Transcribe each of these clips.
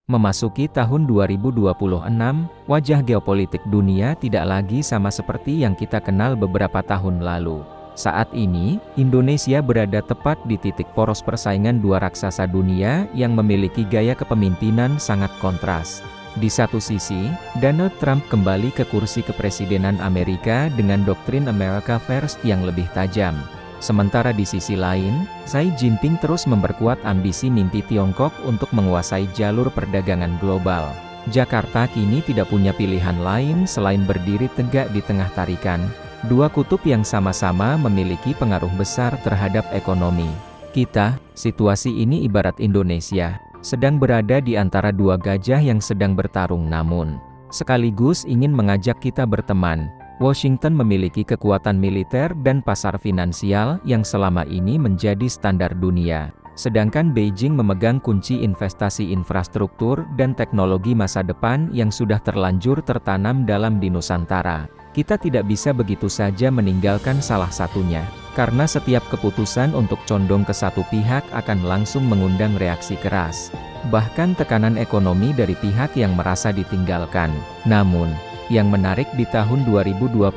Memasuki tahun 2026, wajah geopolitik dunia tidak lagi sama seperti yang kita kenal beberapa tahun lalu. Saat ini, Indonesia berada tepat di titik poros persaingan dua raksasa dunia yang memiliki gaya kepemimpinan sangat kontras. Di satu sisi, Donald Trump kembali ke kursi kepresidenan Amerika dengan doktrin America First yang lebih tajam. Sementara di sisi lain, Xi Jinping terus memperkuat ambisi mimpi Tiongkok untuk menguasai jalur perdagangan global. Jakarta kini tidak punya pilihan lain selain berdiri tegak di tengah tarikan dua kutub yang sama-sama memiliki pengaruh besar terhadap ekonomi. Kita, situasi ini ibarat Indonesia, sedang berada di antara dua gajah yang sedang bertarung namun sekaligus ingin mengajak kita berteman. Washington memiliki kekuatan militer dan pasar finansial yang selama ini menjadi standar dunia. Sedangkan Beijing memegang kunci investasi infrastruktur dan teknologi masa depan yang sudah terlanjur tertanam dalam di Nusantara. Kita tidak bisa begitu saja meninggalkan salah satunya, karena setiap keputusan untuk condong ke satu pihak akan langsung mengundang reaksi keras. Bahkan tekanan ekonomi dari pihak yang merasa ditinggalkan. Namun, yang menarik di tahun 2026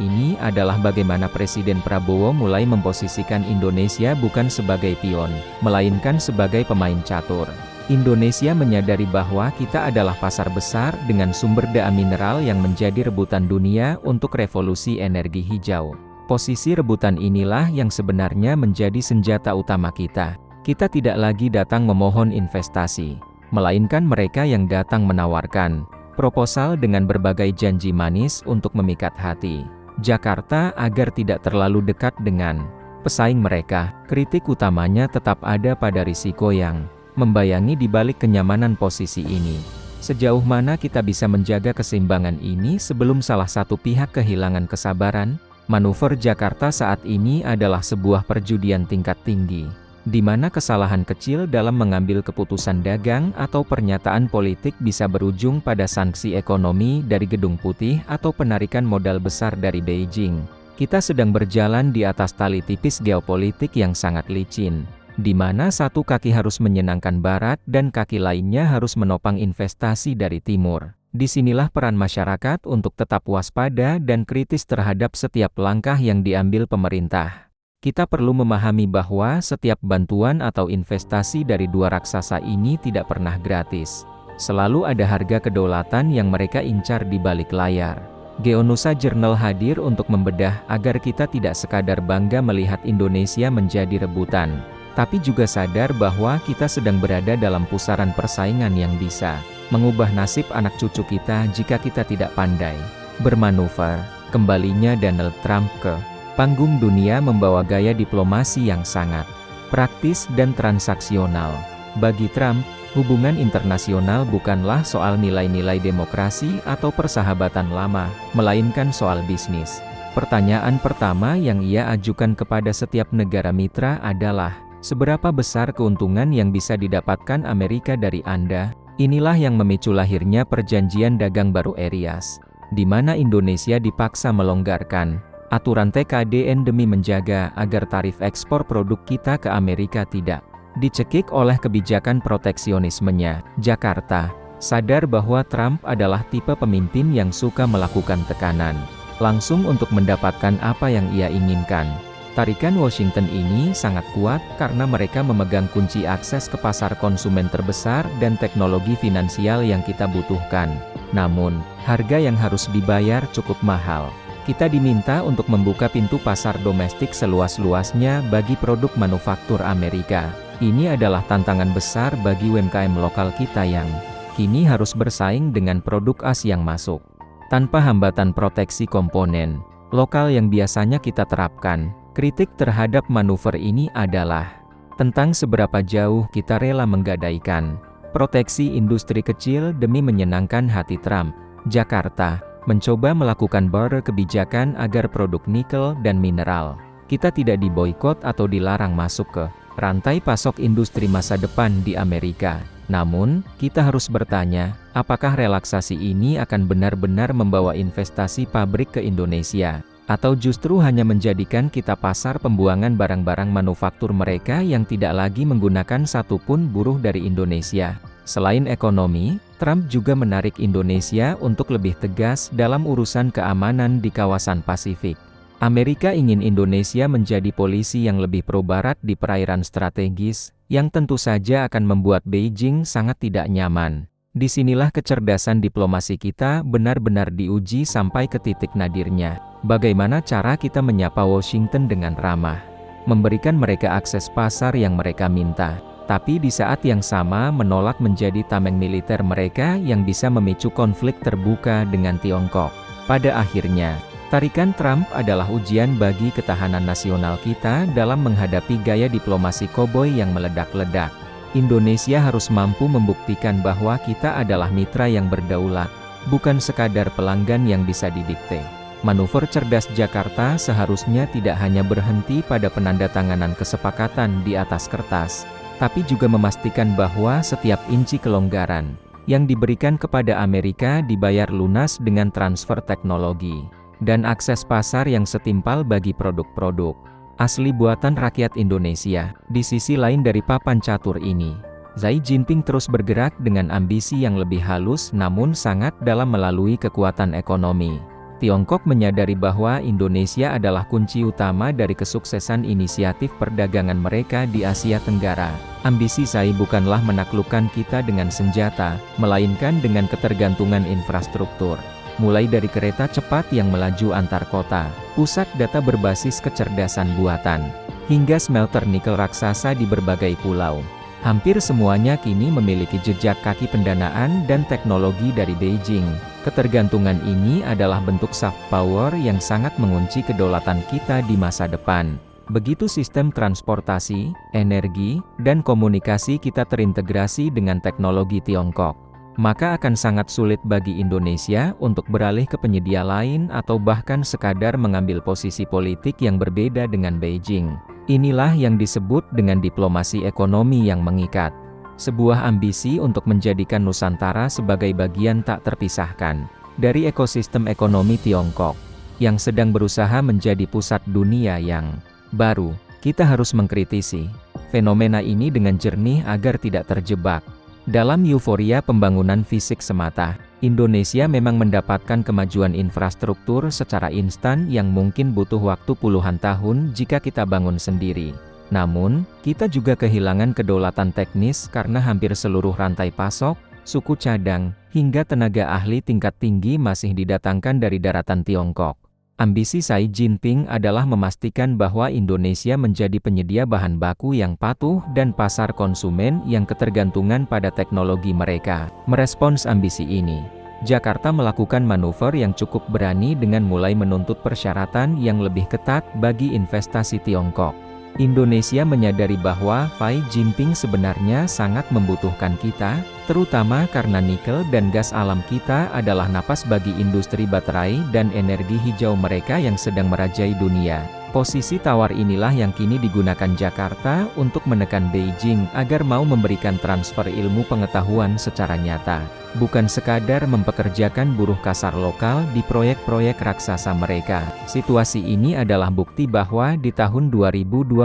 ini adalah bagaimana Presiden Prabowo mulai memposisikan Indonesia bukan sebagai pion, melainkan sebagai pemain catur. Indonesia menyadari bahwa kita adalah pasar besar dengan sumber daya mineral yang menjadi rebutan dunia untuk revolusi energi hijau. Posisi rebutan inilah yang sebenarnya menjadi senjata utama kita. Kita tidak lagi datang memohon investasi, melainkan mereka yang datang menawarkan proposal dengan berbagai janji manis untuk memikat hati Jakarta agar tidak terlalu dekat dengan pesaing mereka. Kritik utamanya tetap ada pada risiko yang membayangi di balik kenyamanan posisi ini. Sejauh mana kita bisa menjaga keseimbangan ini sebelum salah satu pihak kehilangan kesabaran? Manuver Jakarta saat ini adalah sebuah perjudian tingkat tinggi, di mana kesalahan kecil dalam mengambil keputusan dagang atau pernyataan politik bisa berujung pada sanksi ekonomi dari Gedung Putih atau penarikan modal besar dari Beijing. Kita sedang berjalan di atas tali tipis geopolitik yang sangat licin, di mana satu kaki harus menyenangkan Barat dan kaki lainnya harus menopang investasi dari Timur. Disinilah peran masyarakat untuk tetap waspada dan kritis terhadap setiap langkah yang diambil pemerintah. Kita perlu memahami bahwa setiap bantuan atau investasi dari dua raksasa ini tidak pernah gratis. Selalu ada harga kedaulatan yang mereka incar di balik layar. Geonusa Journal hadir untuk membedah agar kita tidak sekadar bangga melihat Indonesia menjadi rebutan, tapi juga sadar bahwa kita sedang berada dalam pusaran persaingan yang bisa mengubah nasib anak cucu kita jika kita tidak pandai bermanuver. Kembalinya Donald Trump ke panggung dunia membawa gaya diplomasi yang sangat praktis dan transaksional. Bagi Trump, hubungan internasional bukanlah soal nilai-nilai demokrasi atau persahabatan lama, melainkan soal bisnis. Pertanyaan pertama yang ia ajukan kepada setiap negara mitra adalah, seberapa besar keuntungan yang bisa didapatkan Amerika dari Anda? Inilah yang memicu lahirnya Perjanjian Dagang Baru Erias, di mana Indonesia dipaksa melonggarkan aturan TKDN demi menjaga agar tarif ekspor produk kita ke Amerika tidak dicekik oleh kebijakan proteksionismenya. Jakarta sadar bahwa Trump adalah tipe pemimpin yang suka melakukan tekanan langsung untuk mendapatkan apa yang ia inginkan. Tarikan Washington ini sangat kuat karena mereka memegang kunci akses ke pasar konsumen terbesar dan teknologi finansial yang kita butuhkan. Namun, harga yang harus dibayar cukup mahal. Kita diminta untuk membuka pintu pasar domestik seluas-luasnya bagi produk manufaktur Amerika. Ini adalah tantangan besar bagi UMKM lokal kita yang kini harus bersaing dengan produk ASEAN yang masuk tanpa hambatan proteksi komponen lokal yang biasanya kita terapkan. Kritik terhadap manuver ini adalah tentang seberapa jauh kita rela menggadaikan proteksi industri kecil demi menyenangkan hati Trump. Jakarta mencoba melakukan border kebijakan agar produk nikel dan mineral kita tidak diboikot atau dilarang masuk ke rantai pasok industri masa depan di Amerika. Namun, kita harus bertanya, apakah relaksasi ini akan benar-benar membawa investasi pabrik ke Indonesia? Atau justru hanya menjadikan kita pasar pembuangan barang-barang manufaktur mereka yang tidak lagi menggunakan satupun buruh dari Indonesia? Selain ekonomi, Trump juga menarik Indonesia untuk lebih tegas dalam urusan keamanan di kawasan Pasifik. Amerika ingin Indonesia menjadi polisi yang lebih pro-barat di perairan strategis, yang tentu saja akan membuat Beijing sangat tidak nyaman. Disinilah kecerdasan diplomasi kita benar-benar diuji sampai ke titik nadirnya. Bagaimana cara kita menyapa Washington dengan ramah, memberikan mereka akses pasar yang mereka minta, tapi di saat yang sama menolak menjadi tameng militer mereka yang bisa memicu konflik terbuka dengan Tiongkok. Pada akhirnya, tarikan Trump adalah ujian bagi ketahanan nasional kita dalam menghadapi gaya diplomasi koboi yang meledak-ledak. Indonesia harus mampu membuktikan bahwa kita adalah mitra yang berdaulat, bukan sekadar pelanggan yang bisa didikte. Manuver cerdas Jakarta seharusnya tidak hanya berhenti pada penandatanganan kesepakatan di atas kertas, tapi juga memastikan bahwa setiap inci kelonggaran yang diberikan kepada Amerika dibayar lunas dengan transfer teknologi dan akses pasar yang setimpal bagi produk-produk asli buatan rakyat Indonesia. Di sisi lain dari papan catur ini, Xi Jinping terus bergerak dengan ambisi yang lebih halus namun sangat dalam melalui kekuatan ekonomi. Tiongkok menyadari bahwa Indonesia adalah kunci utama dari kesuksesan inisiatif perdagangan mereka di Asia Tenggara. Ambisi Xi bukanlah menaklukkan kita dengan senjata, melainkan dengan ketergantungan infrastruktur. Mulai dari kereta cepat yang melaju antar kota, pusat data berbasis kecerdasan buatan, hingga smelter nikel raksasa di berbagai pulau. Hampir semuanya kini memiliki jejak kaki pendanaan dan teknologi dari Beijing. Ketergantungan ini adalah bentuk soft power yang sangat mengunci kedaulatan kita di masa depan. Begitu sistem transportasi, energi, dan komunikasi kita terintegrasi dengan teknologi Tiongkok, maka akan sangat sulit bagi Indonesia untuk beralih ke penyedia lain atau bahkan sekadar mengambil posisi politik yang berbeda dengan Beijing. Inilah yang disebut dengan diplomasi ekonomi yang mengikat. Sebuah ambisi untuk menjadikan Nusantara sebagai bagian tak terpisahkan dari ekosistem ekonomi Tiongkok, yang sedang berusaha menjadi pusat dunia yang baru. Kita harus mengkritisi fenomena ini dengan jernih agar tidak terjebak dalam euforia pembangunan fisik semata. Indonesia memang mendapatkan kemajuan infrastruktur secara instan yang mungkin butuh waktu puluhan tahun jika kita bangun sendiri. Namun, kita juga kehilangan kedaulatan teknis karena hampir seluruh rantai pasok, suku cadang, hingga tenaga ahli tingkat tinggi masih didatangkan dari daratan Tiongkok. Ambisi Xi Jinping adalah memastikan bahwa Indonesia menjadi penyedia bahan baku yang patuh dan pasar konsumen yang ketergantungan pada teknologi mereka. Merespons ambisi ini, Jakarta melakukan manuver yang cukup berani dengan mulai menuntut persyaratan yang lebih ketat bagi investasi Tiongkok. Indonesia menyadari bahwa Xi Jinping sebenarnya sangat membutuhkan kita, terutama karena nikel dan gas alam kita adalah napas bagi industri baterai dan energi hijau mereka yang sedang merajai dunia. Posisi tawar inilah yang kini digunakan Jakarta untuk menekan Beijing agar mau memberikan transfer ilmu pengetahuan secara nyata, bukan sekadar mempekerjakan buruh kasar lokal di proyek-proyek raksasa mereka. Situasi ini adalah bukti bahwa di tahun 2026,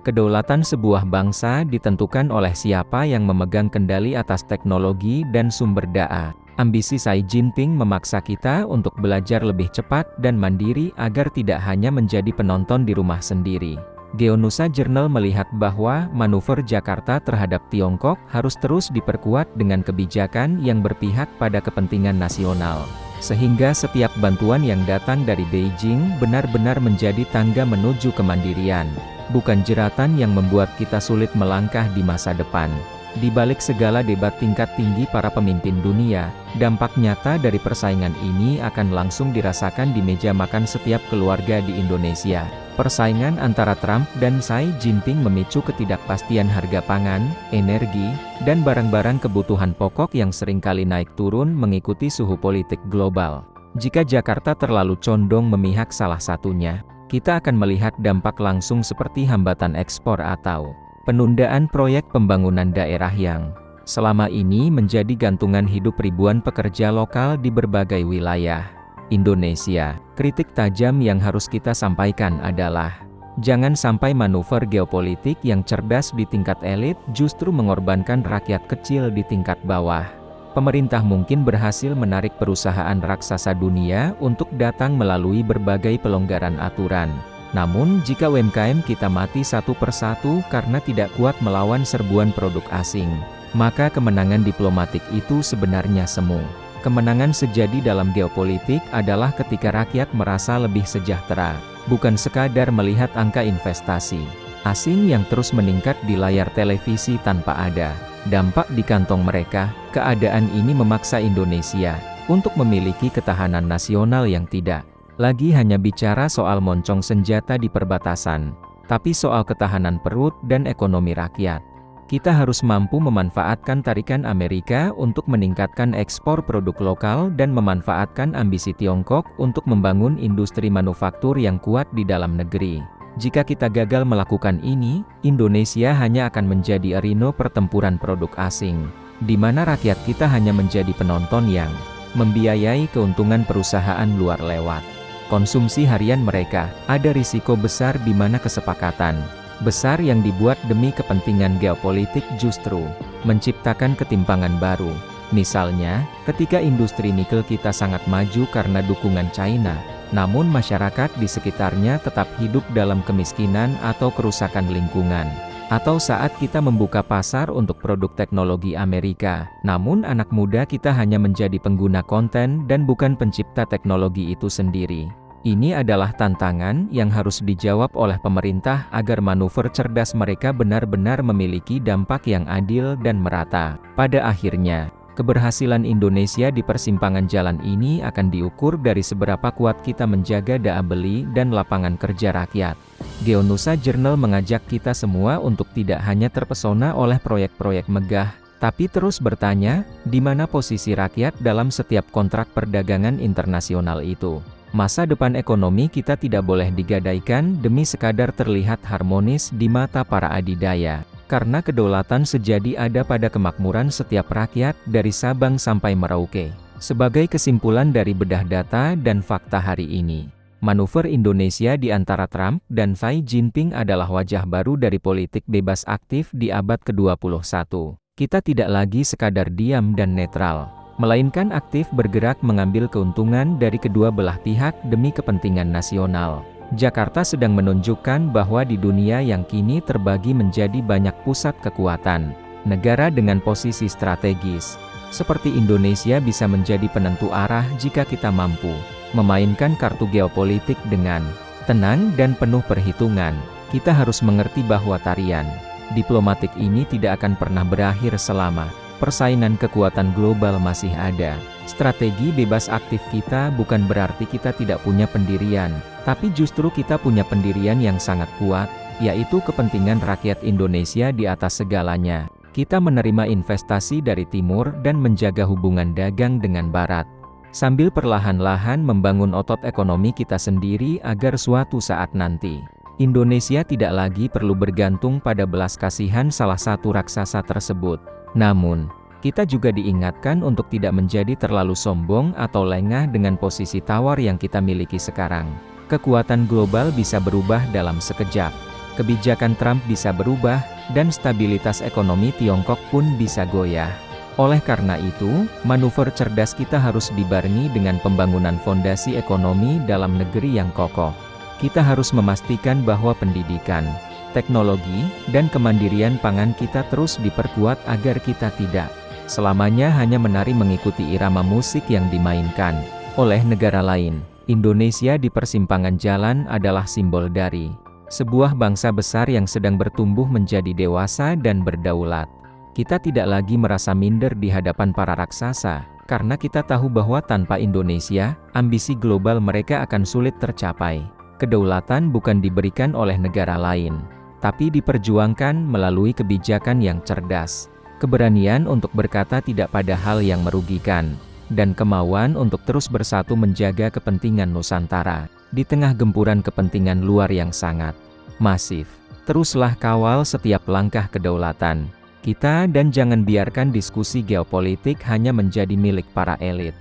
kedaulatan sebuah bangsa ditentukan oleh siapa yang memegang kendali atas teknologi dan sumber daya. Ambisi Xi Jinping memaksa kita untuk belajar lebih cepat dan mandiri agar tidak hanya menjadi penonton di rumah sendiri. Geonusa Journal melihat bahwa manuver Jakarta terhadap Tiongkok harus terus diperkuat dengan kebijakan yang berpihak pada kepentingan nasional, sehingga setiap bantuan yang datang dari Beijing benar-benar menjadi tangga menuju kemandirian, bukan jeratan yang membuat kita sulit melangkah di masa depan. Di balik segala debat tingkat tinggi para pemimpin dunia, dampak nyata dari persaingan ini akan langsung dirasakan di meja makan setiap keluarga di Indonesia. Persaingan antara Trump dan Xi Jinping memicu ketidakpastian harga pangan, energi, dan barang-barang kebutuhan pokok yang seringkali naik turun mengikuti suhu politik global. Jika Jakarta terlalu condong memihak salah satunya, kita akan melihat dampak langsung seperti hambatan ekspor atau penundaan proyek pembangunan daerah yang selama ini menjadi gantungan hidup ribuan pekerja lokal di berbagai wilayah Indonesia. Kritik tajam yang harus kita sampaikan adalah, Jangan sampai manuver geopolitik yang cerdas di tingkat elit justru mengorbankan rakyat kecil di tingkat bawah. Pemerintah mungkin berhasil menarik perusahaan raksasa dunia untuk datang melalui berbagai pelonggaran aturan. Namun, jika UMKM kita mati satu persatu karena tidak kuat melawan serbuan produk asing, maka kemenangan diplomatik itu sebenarnya semu. Kemenangan sejati dalam geopolitik adalah ketika rakyat merasa lebih sejahtera, bukan sekadar melihat angka investasi asing yang terus meningkat di layar televisi tanpa ada dampak di kantong mereka. Keadaan ini memaksa Indonesia untuk memiliki ketahanan nasional yang tidak lagi hanya bicara soal moncong senjata di perbatasan, tapi soal ketahanan perut dan ekonomi rakyat. Kita harus mampu memanfaatkan tarikan Amerika untuk meningkatkan ekspor produk lokal dan memanfaatkan ambisi Tiongkok untuk membangun industri manufaktur yang kuat di dalam negeri. Jika kita gagal melakukan ini, Indonesia hanya akan menjadi arena pertempuran produk asing, di mana rakyat kita hanya menjadi penonton yang membiayai keuntungan perusahaan luar lewat konsumsi harian mereka. Ada risiko besar di mana kesepakatan besar yang dibuat demi kepentingan geopolitik justru menciptakan ketimpangan baru. Misalnya, ketika industri nikel kita sangat maju karena dukungan China, namun masyarakat di sekitarnya tetap hidup dalam kemiskinan atau kerusakan lingkungan. Atau saat kita membuka pasar untuk produk teknologi Amerika, namun anak muda kita hanya menjadi pengguna konten dan bukan pencipta teknologi itu sendiri. Ini adalah tantangan yang harus dijawab oleh pemerintah agar manuver cerdas mereka benar-benar memiliki dampak yang adil dan merata. Pada akhirnya, keberhasilan Indonesia di persimpangan jalan ini akan diukur dari seberapa kuat kita menjaga daya beli dan lapangan kerja rakyat. Geonusa Journal mengajak kita semua untuk tidak hanya terpesona oleh proyek-proyek megah, tapi terus bertanya, di mana posisi rakyat dalam setiap kontrak perdagangan internasional itu. Masa depan ekonomi kita tidak boleh digadaikan demi sekadar terlihat harmonis di mata para adidaya. Karena kedaulatan sejati ada pada kemakmuran setiap rakyat dari Sabang sampai Merauke. Sebagai kesimpulan dari bedah data dan fakta hari ini, manuver Indonesia di antara Trump dan Xi Jinping adalah wajah baru dari politik bebas aktif di abad ke-21. Kita tidak lagi sekadar diam dan netral, melainkan aktif bergerak mengambil keuntungan dari kedua belah pihak demi kepentingan nasional. Jakarta sedang menunjukkan bahwa di dunia yang kini terbagi menjadi banyak pusat kekuatan, negara dengan posisi strategis, seperti Indonesia bisa menjadi penentu arah jika kita mampu memainkan kartu geopolitik dengan tenang dan penuh perhitungan. Kita harus mengerti bahwa tarian diplomatik ini tidak akan pernah berakhir selama persaingan kekuatan global masih ada. Strategi bebas aktif kita bukan berarti kita tidak punya pendirian, tapi justru kita punya pendirian yang sangat kuat, yaitu kepentingan rakyat Indonesia di atas segalanya. Kita menerima investasi dari timur dan menjaga hubungan dagang dengan barat, sambil perlahan-lahan membangun otot ekonomi kita sendiri agar suatu saat nanti, Indonesia tidak lagi perlu bergantung pada belas kasihan salah satu raksasa tersebut. Namun, kita juga diingatkan untuk tidak menjadi terlalu sombong atau lengah dengan posisi tawar yang kita miliki sekarang. Kekuatan global bisa berubah dalam sekejap. Kebijakan Trump bisa berubah, dan stabilitas ekonomi Tiongkok pun bisa goyah. Oleh karena itu, manuver cerdas kita harus dibarengi dengan pembangunan fondasi ekonomi dalam negeri yang kokoh. Kita harus memastikan bahwa pendidikan, teknologi, dan kemandirian pangan kita terus diperkuat agar kita tidak selamanya hanya menari mengikuti irama musik yang dimainkan oleh negara lain. Indonesia di persimpangan jalan adalah simbol dari sebuah bangsa besar yang sedang bertumbuh menjadi dewasa dan berdaulat. Kita tidak lagi merasa minder di hadapan para raksasa, karena kita tahu bahwa tanpa Indonesia, ambisi global mereka akan sulit tercapai. Kedaulatan bukan diberikan oleh negara lain, tapi diperjuangkan melalui kebijakan yang cerdas, keberanian untuk berkata tidak pada hal yang merugikan, dan kemauan untuk terus bersatu menjaga kepentingan Nusantara. Di tengah gempuran kepentingan luar yang sangat masif, teruslah kawal setiap langkah kedaulatan kita dan jangan biarkan diskusi geopolitik hanya menjadi milik para elit.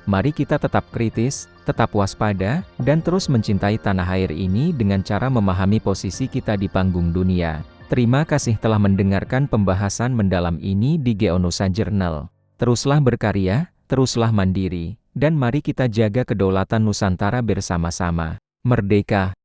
Mari kita tetap kritis, tetap waspada, dan terus mencintai tanah air ini dengan cara memahami posisi kita di panggung dunia. Terima kasih telah mendengarkan pembahasan mendalam ini di Geonusa Journal. Teruslah berkarya, teruslah mandiri, dan mari kita jaga kedaulatan Nusantara bersama-sama. Merdeka!